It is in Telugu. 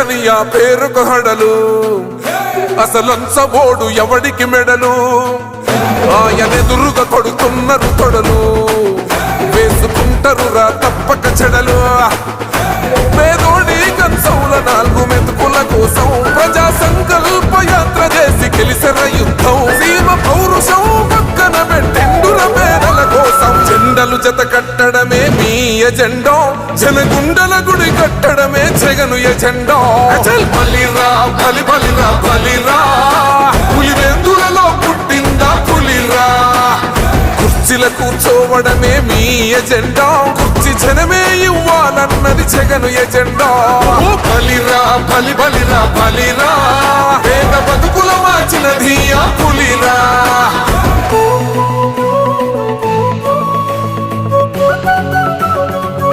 పెట్టని ఆ పేరుకు హడలు అసలంచబోడు ఎవడికి మెడలు ఆయనెదురుగా కొడుతున్నారు తొడలు వేసుకుంటారు రా తప్పక చెడలు పేదోడి కంచౌల 4 మెతుకుల కోసం ప్రజా సంకల్ప యాత్ర చేసి గెలిసిన యుద్ధం సీమ పౌరుషం పక్కన పెట్టిండుల పేదల కోసం జెండలు జత కట్టడమే మీ ఎజెండా జనగుండల గుడి కట్టడమే జగను ఎజెండా బలిరా బలి బలిరా బలిరా పులివెందులలో పుట్టిందా పులిరా కుర్చీల కూర్చోవడమే మీ ఎజెండా కుర్చీ జనమే ఇవ్వాలన్నది జగను ఎజెండా బలిరా బలి బలిరా బలిరా పేద బతుకుల మార్చినది ఆ పులిరా